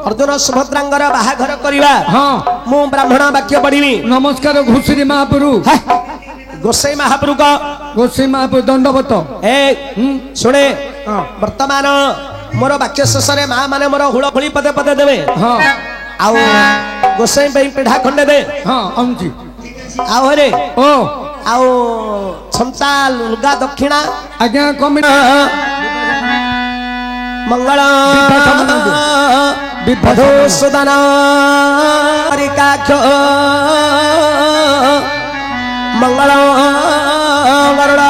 अर्जुन सुभद्रांगर बाहाघर करिवा हाँ मु ब्राह्मण वाक्य पढ़िबी नमस्कार घुसरी महाप्रभु गोसाई महाप्रभु को गोसाई महाप्रभु दंडवत ए सुने वर्तमान मोर वाक्य शेष माँ माने मोर हुड़फुड़ी पदे पदे देवे हाँ आउ गोसाई पे पिढ़ा खंडे दे हाँ आउची आउ रे ओ आउ छंता लुगा दक्षिणा आज्ञा कमिटी मंगल विभो सुदन हरिकाक्ष मंगल गरुड़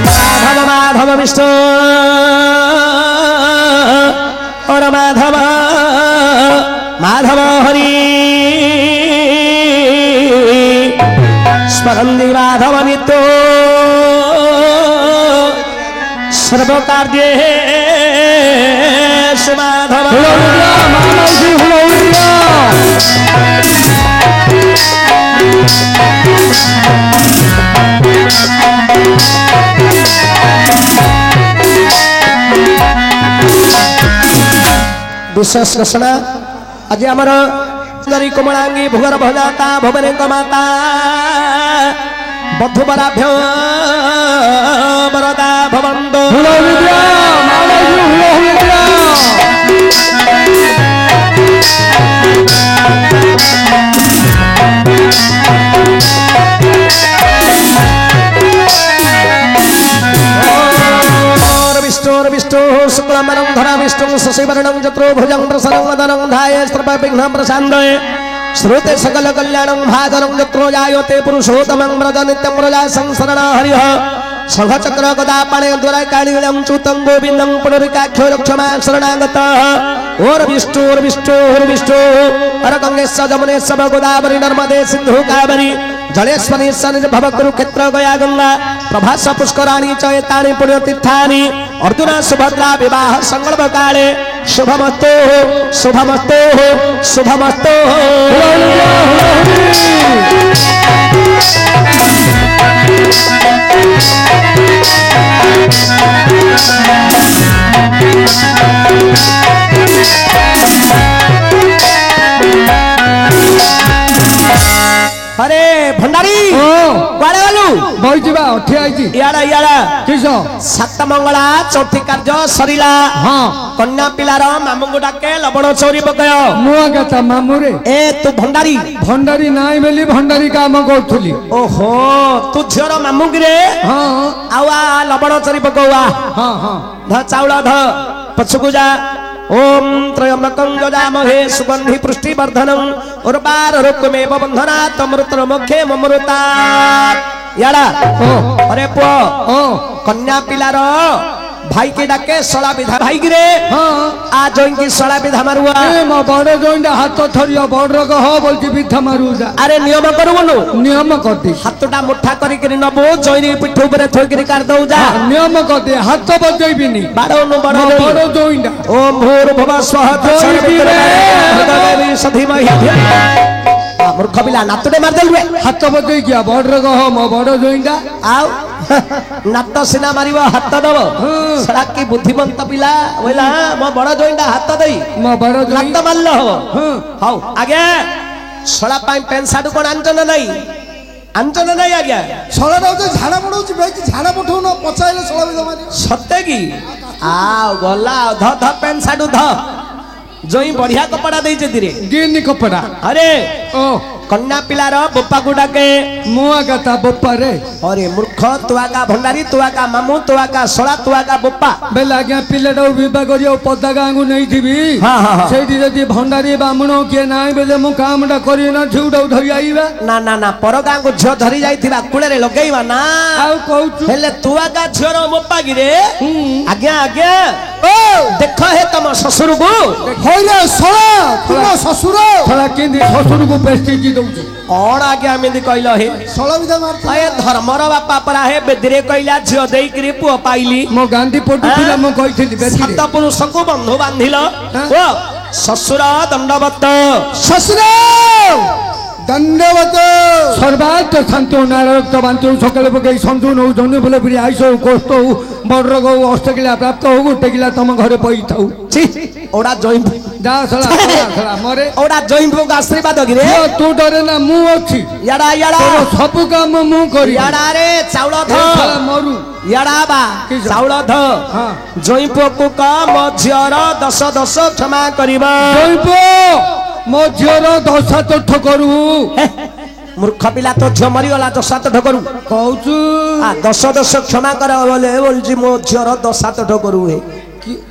माधव माधव विष्णु और माधव माधव हरि स्मरन्ति माधव नित्यो सर्व कार्येषु माधव विशेष घोषणा आज आमर सुंदरी कोमलांगी भोगर भजाता भुवने माता बधुवराभ्य वरदा भवन्तु विष्णु शुक्लमरं धरा विष्णु शशिवर्णं चतुर्भुजं भुजं प्रसन्नं वदनं ध्याये सर्वविघ्नं प्रशान्तये श्रुते सकल कल्याणं भाजनं यत्रो जायते पुरुषोत्तमं व्रज नित्यं व्रजा संसरणा हरिः शंखचक्र गदा पाणे द्वारा कालीलं चूतं गोविन्दं पुनरिकाख्यो रक्षमा शरणागतः और विष्णु हर गंगेश जमुनेश गोदावरी नर्मदे सिंधु कावेरी जलेश्वरी सनिज भव कुरुक्षेत्र गया गंगा प्रभास पुष्कराणि चैतानि पुण्यतीर्थानि अर्जुन सुभद्रा विवाह संकल्प काले शुभमस्तु शुभमस्तु शुभमस्तु अरे भंडारी कुआड़े गलु बई जीवा अठी आइची याडा याडा किस सात मंगला चौथी कार्य सरिला हाँ कन्या पिलार मामू डाके लवण चोरी पकय मुआ कथा मामू रे ए तू भंडारी भंडारी नाई बेली भंडारी काम करूली ओहो तू झियर मामू गिरे हाँ आवा लवण चोरी पकवा हाँ हाँ ध चाउला ध पछकु जा ओम त्रयंबकं यजामहे सुगंधि पुष्टिवर्धनं उर्वारुकमेव बन्धनात् अमृतमोक्षे ममृतात् याडा अरे पुओ कन्या पिलार भाई के डाके सला विधा भाई गिरे हाँ आ जोइन की सला विधा मारुआ ए म बड़ जोइन हाथ थरिया बड़ रग हो बोलती विधा मारुजा अरे नियम करबनु नियम करती हाथटा मुठा करिकरी नबो जोइन पिठ ऊपर थोइकरी काट दउ जा नियम करती हाथ बजैबिनी बाडोनु बड़ जोइन ओम भूर्भुवः स्वः तत्सवितुर्वरेण्यं सधीमहि मूर्ख पिला नातुडे मार देलुए हाथ बजै गया बड़ रग हो म बड़ जोइन आउ नात सिना मारिबो हाथ दब सड़ा की बुद्धिमंत पिला बोला म बड़ जोइंडा हाथ दई म बड़ नात मारल हो हाउ आगे सड़ा पाई पेन साडू कोन आंचन नहीं आज्ञा सला झाड़ा पड़ाऊँ भाई झाड़ा पठाऊ न पचाइले सला मारी सत्य की आओ गला ध ध पेन साडू ध जोई बढ़िया कपड़ा दे रे गिनी कपड़ा अरे ओ कन्या पिलार बोपा को डाके मुआ कथा बोपा रे अरे मूर्ख तुआ का भंडारी तुआ का मामू तुआ का सोला तुआ का बोपा बेला आज्ञा पिलेटा विवाह करियो पदा गांगु नहीं थीबी सेठी जदी भंडारी बामणो के नाई बेले मु कामडा करि ना झुडौ धरि आइबा ना ना ना पर गांगु झियो धरि जाइथिबा कुळे रे लगेइबा ना आउ कहउछु हेले तुआ का झियो रो बोपा गिरे आज्ञा आज्ञा ओ देखो हे तम ससुर को होइले सोला तुम ससुर थला केंदी ससुर को पेस्टी जी दउची कौन आगे एमती कहल हे ଷୋଳ ବିଧା ମାରୁଥିଲା ए धर्मर बापा परा हे बेदरे कहला झियो देई पुओ पाइली मो गांधी फोटो थिला मो कहिथिली बेटी सात पुरुष को बंधु बांधिल ओ ससुर दंडवत ଶ୍ୱଶୁର ଦଣ୍ଡବତ सर्वात शांति नारक्त बांति सकाले पकई संतु नौ जन बोले फिर आइस कष्ट हो बड़ रोग हो अष्टकिला प्राप्त हो गोटे किला तुम घरे पई थाउ छी ओडा जॉइंट जा सला मरे ओडा जॉइंट को आशीर्वाद गिरे तू डरे ना मु अछि याडा याडा सब काम मु करी याडा रे चाउल ध साला मरु याडा बा चाउल ध हां जॉइंट को का मझियर 10 क्षमा करिबा जइबो मो झियर दशा तोठ करू मूर्ख पिला तो झियो मरी गला 10 करू कहूचु आ 10 क्षमा कर बोले बोलजी मो झियर 10 करू हे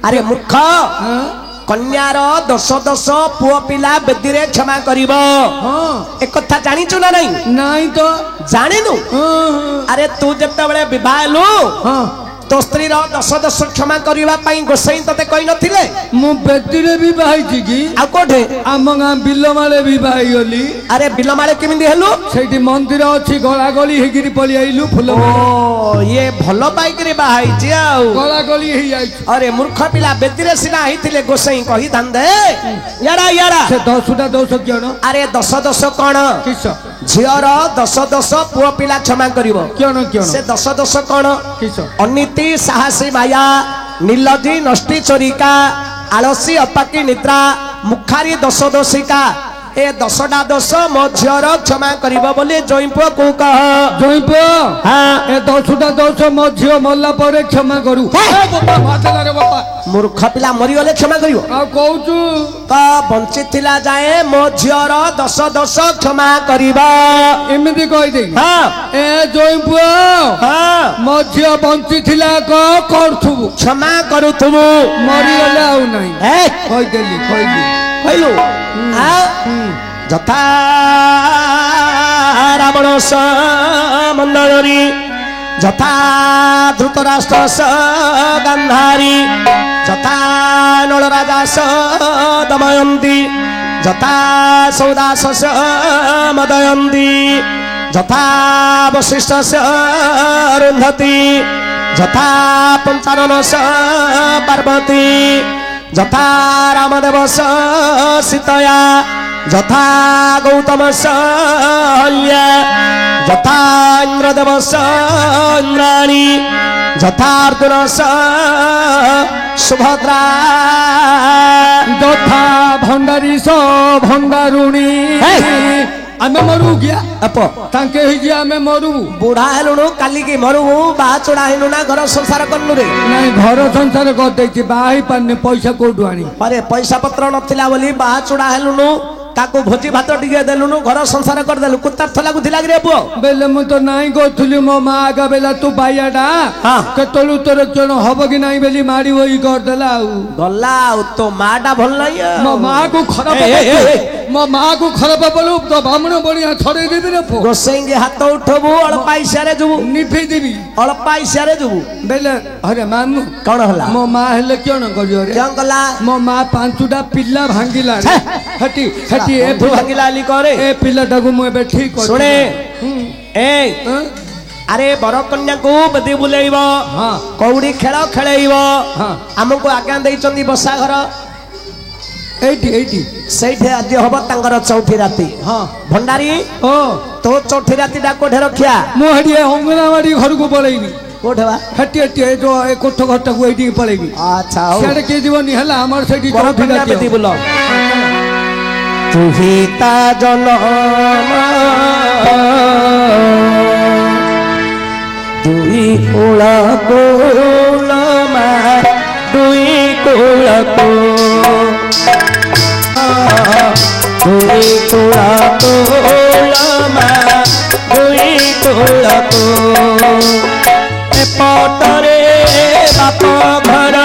अरे मूर्ख कन्यार 10 पुओ पिला बेदीरे क्षमा करिब हां एक कथा जानिचु ना नहीं नहीं तो जानिनु अरे तू जते बेले विवाह लु हां तो स्त्री रो 10 क्षमा करिबा पई गोसाई तते कहि नथिले मु बेदीरे भी बाहिची की आ कोठे आम गाँ बिलमाले भी बाही गली अरे बिलमाले केमिति हेलु सेठी मंदिर अछि गला गली हेगिरी पली आइलु फुल ओ ये भलो पाइकरी बाहाई जे आउ गला गली हे आई अरे मूर्ख पिला बेदीरे सिना हिथिले गोसाई कहि धांदे याडा याडा से 10टा 10 क्यों अरे 10 कोन किस झियर 10 पुओ पिला क्षमा करिवो क्यों से 10 कोन किस अनिति साहसी माया नीलजी नष्टि चोरिका आलसी अपाकी निद्रा मुखारी दोषिका ए 10टा दोष मो झियर क्षमा करिवो बोली जइपो को कह जइपो हां ए 10टा 10 मो झियो मल्ला परे क्षमा करू ए बाबा भातला रे बाबा मूर्ख पिला मरी गले क्षमा करिवो आ कहूचु का बंचित थिला जाए मो झियर 10 क्षमा करिवो एमिति कहि देई हां ए जइपो हां मो झियो बंची थिला को करथुबु क्षमा करूथुबु मरी गले आउ नहीं ए कहि देली कहिलु आ जथा रावण मंदरी जथा धृतराष्ट्र गांधारी जथा नल राजा दमयंती जथा सौदास मदयंती जथा वशिष्ठ अरुंधति जथा पंचानन पार्वती जथा रामदेव सीतया जथा गौतम हल्या जथा इंद्रदेव इंद्राणी जथा अर्जुन सुभद्रा जथा भंडारी भंडारुणी आमे मरु गया अप तांके ही जे आमे मरु बुढ़ा हेलुनु काली की मरु बा चुड़ा हेलु ना घर संसार करनु रे नहीं घर संसार कर देछि बाही पाने पैसा कोडु आनी अरे पैसा पत्र नथिला बोली बा चुड़ा हेलुनु ताको भोजी भात टिके देलुनु घर संसार कर देलु कुत्ता लागुथिला रे पुओ बेले मु तो नाही गोथुली मो मा आगा बेला तू बायाडा हां केतलु तोर जण हबो कि नाही बेली मारी होई कर देला गला तो माडा भल नाही मो मा को खराब मो मा को खराब बोलु तो बामण बढिया छड़े देबी रे पो गोसेंगे हाथ उठबु अल पैसा रे जबु निफे देबी अल पैसा रे जबु बेले अरे मामू कोन हला मो मा हेले क्यों करियो रे क्यों गला मो मा पांचुटा पिल्ला भांगिला रे हटी हटी ए भांगिलाली करे ए पिल्लाटा को मु एबे ठीक कर सुने ए अरे बर कन्या को बदी बुलेइब हां कौड़ी खेल खेलेइब हां हमको आज्ञा देइचंदी बसा घर एटी सेठे आज हब तांगर चौथी राती हां भंडारी ओ तो चौथी राती डा कोठे रखिया मु हडी अंगनावाड़ी घर को पळेइबी कोठेवा हटी हटी ए जो ए कोठ घट को एटी पळेइबी अच्छा हो सेड के जीवन हला हमर सेठी बर चौथी कन्या राती बदी बुलो तुही ता जनम दुई कुल कुल मा दुई कुल दुई कुल कुल मा दुई कुल एपटरे बाप घर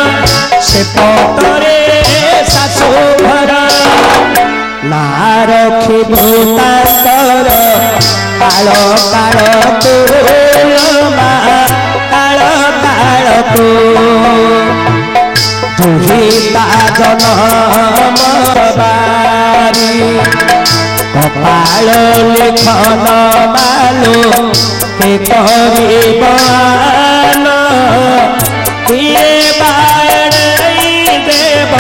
सेपटरे शाशु घर ना रखिबु तांकर काल काल तुलमा काल काल तू तुही ता जनम नारी कपाल लिखन मालो के करिबान किए बाड़ई देव